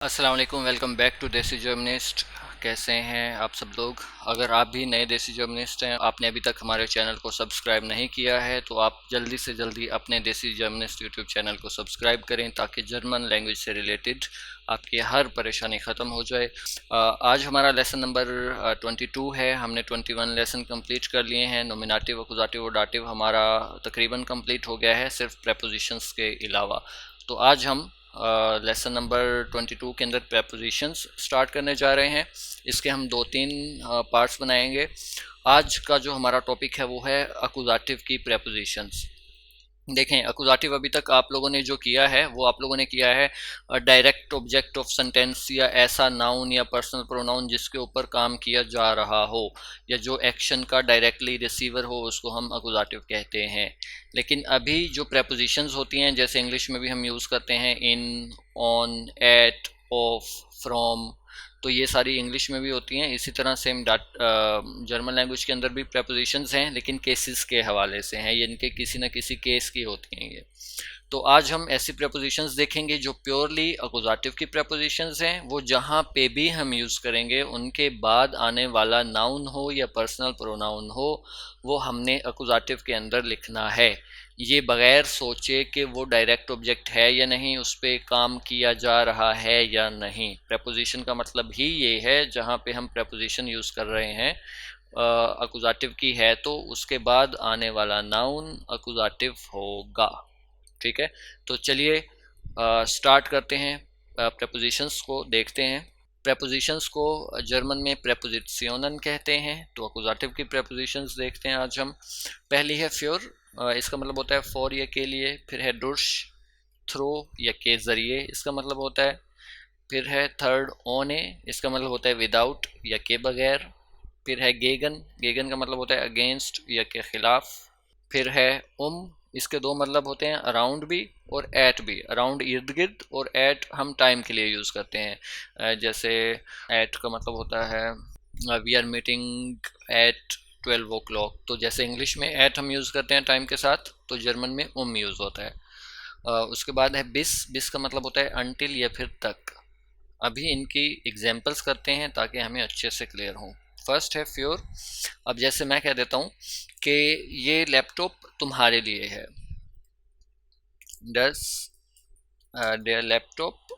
अस्सलाम वालेकुम, welcome back to देसी जर्मनिस्ट। कैसे हैं आप सब लोग? अगर आप भी नए देसी जर्मनिस्ट हैं, आपने अभी तक हमारे चैनल को सब्सक्राइब नहीं किया है तो आप जल्दी से जल्दी अपने देसी जर्मनिस्ट यूट्यूब चैनल को सब्सक्राइब करें ताकि जर्मन लैंग्वेज से रिलेटेड आपकी हर परेशानी ख़त्म हो जाए। आज हमारा लेसन नंबर 22 है। हमने 21 लेसन कंप्लीट कर लिए हैं। नोमिनेटिव, अकुज़ाटिव और डाटिव हमारा तकरीबन कंप्लीट हो गया है, सिर्फ प्रेपोजिशंस के अलावा। तो आज हम लेसन नंबर 22 के अंदर प्रेपोजिशंस स्टार्ट करने जा रहे हैं। इसके हम दो तीन पार्ट्स बनाएंगे। आज का जो हमारा टॉपिक है वो है अकुज़ाटिव की प्रेपोजिशंस। देखें, अकुज़ाटिव अभी तक आप लोगों ने जो किया है वो आप लोगों ने किया है डायरेक्ट ऑब्जेक्ट ऑफ सेंटेंस या ऐसा नाउन या पर्सनल प्रोनाउन जिसके ऊपर काम किया जा रहा हो या जो एक्शन का डायरेक्टली रिसीवर हो, उसको हम अकुज़ाटिव कहते हैं। लेकिन अभी जो प्रेपोजिशंस होती हैं, जैसे इंग्लिश में भी हम यूज़ करते हैं इन, ऑन, एट, ऑफ, फ्रॉम, तो ये सारी इंग्लिश में भी होती हैं। इसी तरह सेम जर्मन लैंग्वेज के अंदर भी प्रेपोजिशंस हैं, लेकिन केसेस के हवाले से हैं, ये इनके किसी न किसी केस की होती हैं ये। तो आज हम ऐसी प्रेपोजिशंस देखेंगे जो प्योरली अकुज़ाटिव की प्रेपोजिशंस हैं। वो जहाँ पे भी हम यूज़ करेंगे उनके बाद आने वाला नाउन हो या पर्सनल प्रोनाउन हो, वो हमने अकुज़ाटिव के अंदर लिखना है। ये बग़ैर सोचे कि वो डायरेक्ट ऑब्जेक्ट है या नहीं, उस पर काम किया जा रहा है या नहीं। प्रेपोजिशन का मतलब ही ये है, जहाँ पे हम प्रेपोजिशन यूज़ कर रहे हैं अकुज़ाटिव की है तो उसके बाद आने वाला नाउन अकुज़ाटिव होगा। ठीक है, तो चलिए स्टार्ट करते हैं। प्रेपोजिशंस को देखते हैं। प्रेपोजिशंस को जर्मन में प्रेपोजिशनन कहते हैं। तो अकुज़ाटिव की प्रेपोजिशंस देखते हैं आज हम। पहली है फ्योर, इसका मतलब होता है फॉर या के लिए। फिर है डुश, थ्रो या के ज़रिए, इसका मतलब होता है। फिर है थर्ड ओने, इसका मतलब होता है विदाउट या के बगैर। फिर है गेगन, गेगन का मतलब होता है अगेंस्ट या के खिलाफ। फिर है इसके दो मतलब होते हैं, अराउंड भी और एट भी। अराउंड इर्द गिर्द, और एट हम टाइम के लिए यूज़ करते हैं। जैसे एट का मतलब होता है we are meeting at 12 o'clock। तो जैसे इंग्लिश में एट हम यूज़ करते हैं टाइम के साथ, तो जर्मन में यूज़ होता है। उसके बाद है बिस, बिस का मतलब होता है अनटिल या फिर तक। अभी इनकी एग्जाम्पल्स करते हैं ताकि हमें अच्छे से क्लियर हो। फर्स्ट है फ्योर। अब जैसे मैं कह देता हूँ कि ये लैपटॉप तुम्हारे लिए है। डस देयर लैपटॉप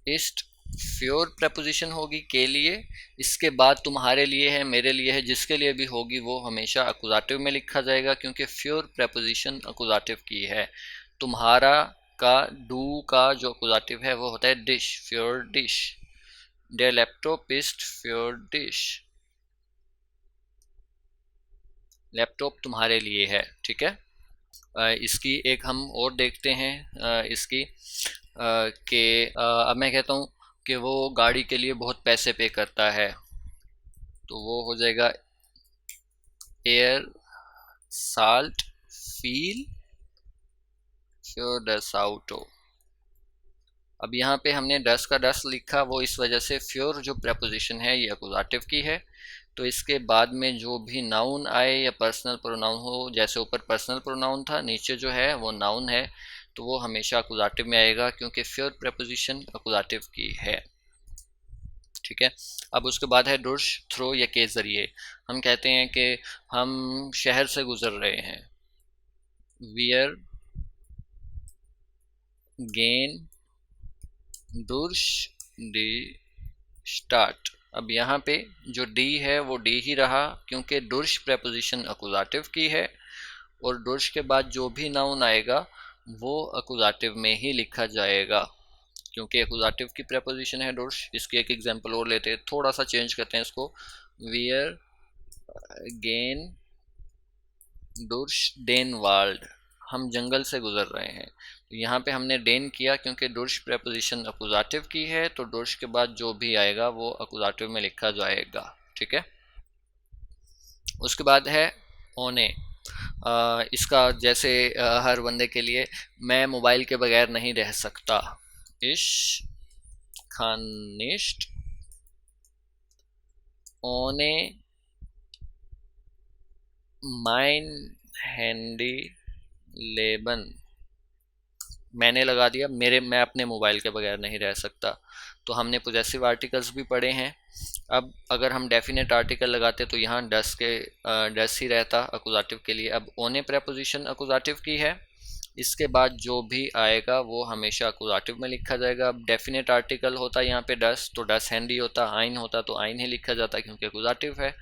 इस्ट, फ्योर प्रपोजिशन होगी के लिए। इसके बाद तुम्हारे लिए है, मेरे लिए है, जिसके लिए भी होगी वो हमेशा अकुज़ाटिव में लिखा जाएगा, क्योंकि फ्योर प्रपोजिशन अकुज़ाटिव की है। तुम्हारा का डू का जो अकुज़ाटिव है वो होता है डिश, फ्योर डिश। देयर लैपटॉप इस्ट फ्योर डिश, लैपटॉप तुम्हारे लिए है। ठीक है, इसकी एक हम और देखते हैं। इसकी कि अब मैं कहता हूँ कि वो गाड़ी के लिए बहुत पैसे पे करता है, तो वो हो जाएगा एयर साल्ट फील फ्योर डस आउटो। अब यहाँ पे हमने डस का डस लिखा, वो इस वजह से फ्योर जो प्रेपोजिशन है ये अकुज़ाटिव की है। तो इसके बाद में जो भी नाउन आए या पर्सनल प्रोनाउन हो, जैसे ऊपर पर्सनल प्रोनाउन था, नीचे जो है वो नाउन है, तो वो हमेशा अकुज़ाटिव में आएगा, क्योंकि फ्योर प्रेपोजिशन अकुज़ाटिव की है। ठीक है, अब उसके बाद है डुश, थ्रो या के ज़रिए। हम कहते हैं कि हम शहर से गुज़र रहे हैं। वियर गेन दुर्श डी स्टार्ट। अब यहाँ पे जो डी है वो डी ही रहा, क्योंकि डुर्श प्रेपोजिशन अकुज़ाटिव की है, और डुर्श के बाद जो भी नाउन आएगा वो अकुज़ाटिव में ही लिखा जाएगा, क्योंकि अकुज़ाटिव की प्रेपोजिशन है डुर्श। इसकी एक एग्जांपल और लेते हैं, थोड़ा सा चेंज करते हैं इसको। वियर गेन डुर्श डेन वाल्ड, हम जंगल से गुजर रहे हैं। तो यहाँ पे हमने डेन किया क्योंकि डुर्श प्रेपोजिशन अकुज़ाटिव की है, तो डुर्श के बाद जो भी आएगा वो अकुज़ाटिव में लिखा जाएगा। ठीक है, उसके बाद है ओने। इसका जैसे हर बंदे के लिए, मैं मोबाइल के बगैर नहीं रह सकता। इश खानिस्ट ओने माइन हैंडी लेबन, मैंने लगा दिया, मैं अपने मोबाइल के बगैर नहीं रह सकता। तो हमने पोजेसिव आर्टिकल्स भी पढ़े हैं। अब अगर हम डेफिनेट आर्टिकल लगाते तो यहाँ डस ही रहता अकुजाटिव के लिए। अब ओने प्रेपोजिशन अकुजाटिव की है, इसके बाद जो भी आएगा वो हमेशा अकुजाटिव में लिखा जाएगा। अब डेफिनेट आर्टिकल होता यहाँ पे डस, तो डस हैंडी होता, आइन होता तो आइन ही लिखा जाता क्योंकि अकुजाटिव है।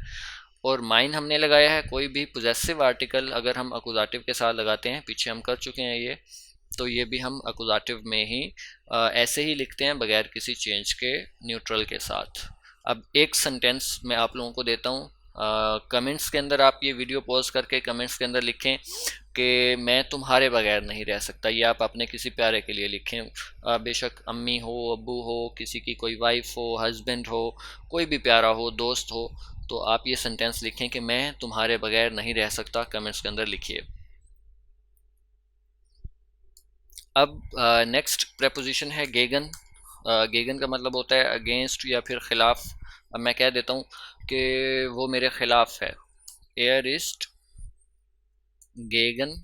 और माइन हमने लगाया है, कोई भी पोजेसिव आर्टिकल अगर हम अकुजाटिव के साथ लगाते हैं, पीछे हम कर चुके हैं ये, तो ये भी हम अकुजाटिव में ही ऐसे ही लिखते हैं बगैर किसी चेंज के, न्यूट्रल के साथ। अब एक सेंटेंस मैं आप लोगों को देता हूँ, कमेंट्स के अंदर आप ये वीडियो पॉज करके कमेंट्स के अंदर लिखें कि मैं तुम्हारे बगैर नहीं रह सकता। ये आप अपने किसी प्यारे के लिए लिखें, बेशक अम्मी हो, अब्बू हो, किसी की कोई वाइफ हो, हस्बैंड हो, कोई भी प्यारा हो, दोस्त हो, तो आप ये सेंटेंस लिखें कि मैं तुम्हारे बगैर नहीं रह सकता। कमेंट्स के अंदर लिखिए। अब नेक्स्ट प्रेपोजिशन है गेगन। गेगन का मतलब होता है अगेंस्ट या फिर खिलाफ। अब मैं कह देता हूँ कि वो मेरे खिलाफ है, एयर इस्ट गेगन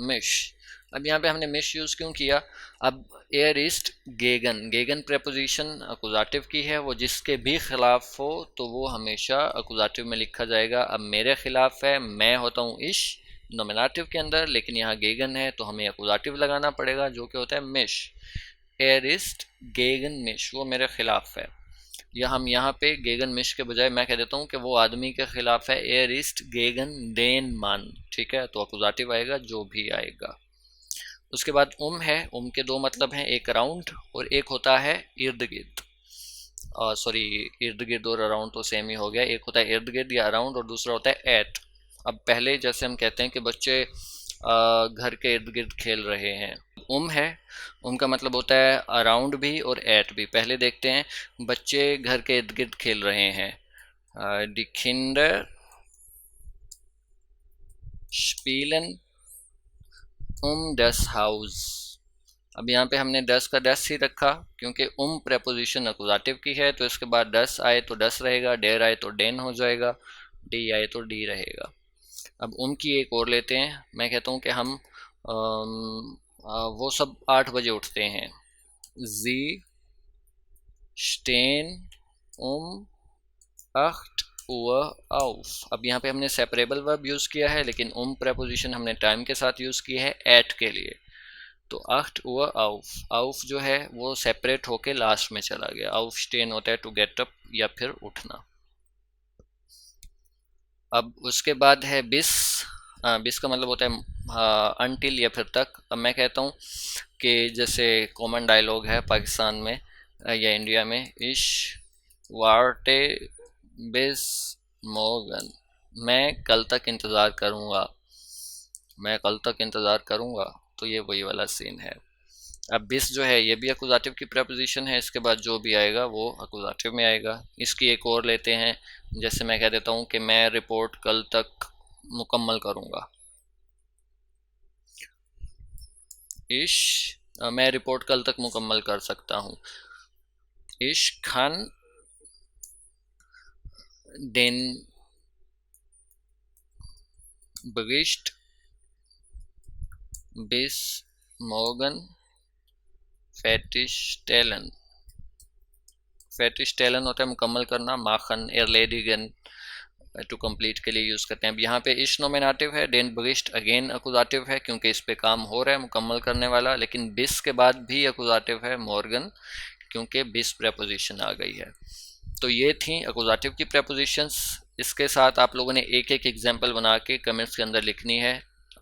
मिश। अब यहाँ पे हमने मिश यूज़ क्यों किया? अब एयर ईस्ट गेगन, गेगन प्रेपोजिशन अकुजाटिव की है, वो जिसके भी खिलाफ हो तो वो हमेशा अकुजाटिव में लिखा जाएगा। अब मेरे खिलाफ है, मैं होता हूँ इश नोमिनेटिव के अंदर, लेकिन यहाँ गेगन है तो हमें अकुजाटिव लगाना पड़ेगा जो कि होता है मिश। एयर ईस्ट गेगन मिश, वो मेरे खिलाफ है। या हम यहाँ पे गेगन मिश के बजाय मैं कह देता हूँ कि वो आदमी के खिलाफ है, एयर ईस्ट गेगन डेन मान। ठीक है, तो अकुजाटिव आएगा जो भी आएगा। उसके बाद है, के दो मतलब हैं, एक अराउंड और एक होता है इर्द गिर्द। सॉरी, इर्द गिर्द और अराउंड तो सेम ही हो गया। एक होता है इर्द गिर्द या अराउंड और दूसरा होता है एट। अब पहले जैसे हम कहते हैं कि बच्चे घर के इर्द गिर्द खेल रहे हैं, है, का मतलब होता है अराउंड भी और एट भी। पहले देखते हैं, बच्चे घर के इर्द गिर्द खेल रहे हैं, die Kinder spielen das Haus। अब यहाँ पे हमने दस का दस ही रखा क्योंकि प्रेपोजिशन अकुजाटिव की है, तो इसके बाद दस आए तो दस रहेगा, डेर आए तो डेन हो जाएगा, डी आए तो डी रहेगा। अब की एक और लेते हैं। मैं कहता हूँ कि हम वो सब 8 बजे उठते हैं, जी स्टेन 8 Uhr auf। अब यहाँ पे हमने सेपरेबल वर्ब यूज़ किया है, लेकिन प्रेपोजिशन हमने टाइम के साथ यूज़ की है एट के लिए। तो 8 Uhr auf, auf जो है वो सेपरेट होके लास्ट में चला गया। aufstehen होता है टू गेट अप या फिर उठना। अब उसके बाद है बिस। बिस का मतलब होता है अनटिल या फिर तक। अब मैं कहता हूँ कि जैसे कॉमन डायलॉग है पाकिस्तान में या इंडिया में, इश वार्टे बिस मोगन, मैं कल तक इंतज़ार करूँगा, मैं कल तक इंतज़ार करूँगा। तो ये वही वाला सीन है। अब बिस जो है ये भी अकुजाटिव की प्रपोजिशन है, इसके बाद जो भी आएगा वो अकुजाटिव में आएगा। इसकी एक और लेते हैं, जैसे मैं कह देता हूँ कि मैं रिपोर्ट कल तक मुकम्मल करूँगा, इश मैं रिपोर्ट कल तक मुकम्मल कर सकता हूँ, इश Khan den Bericht bis morgen fertigstellen। fertigstellen होता है मुकम्मल करना, माखन erledigen टू कंप्लीट के लिए यूज़ करते हैं। अब यहाँ पे इश नोमिनेटिव है, den Bericht अगेन अकुजाटिव है क्योंकि इस पे काम हो रहा है मुकम्मल करने वाला, लेकिन बिस के बाद भी अकुजाटिव है मॉर्गन क्योंकि बिस प्रेपोजिशन आ गई है। तो ये थी अकुजाटिव की प्रेपोजिशंस। इसके साथ आप लोगों ने एक एक एग्जाम्पल बना के कमेंट्स के अंदर लिखनी है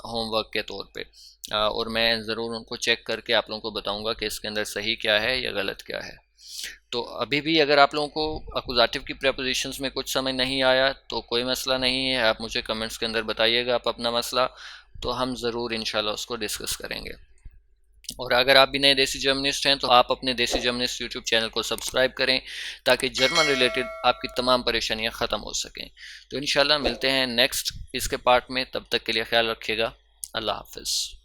होमवर्क के तौर पे, और मैं ज़रूर उनको चेक करके आप लोगों को बताऊंगा कि इसके अंदर सही क्या है या गलत क्या है। तो अभी भी अगर आप लोगों को अकुजाटिव की प्रेपोजिशंस में कुछ समझ नहीं आया तो कोई मसला नहीं है, आप मुझे कमेंट्स के अंदर बताइएगा आप अपना मसला, तो हम ज़रूर इंशाल्लाह उसको डिस्कस करेंगे। और अगर आप भी नए देसी जर्मनिस्ट हैं तो आप अपने देसी जर्मनिस्ट यूट्यूब चैनल को सब्सक्राइब करें ताकि जर्मन रिलेटेड आपकी तमाम परेशानियां ख़त्म हो सकें। तो इंशाल्लाह मिलते हैं नेक्स्ट इसके पार्ट में, तब तक के लिए ख्याल रखिएगा। अल्लाह हाफ़िज़।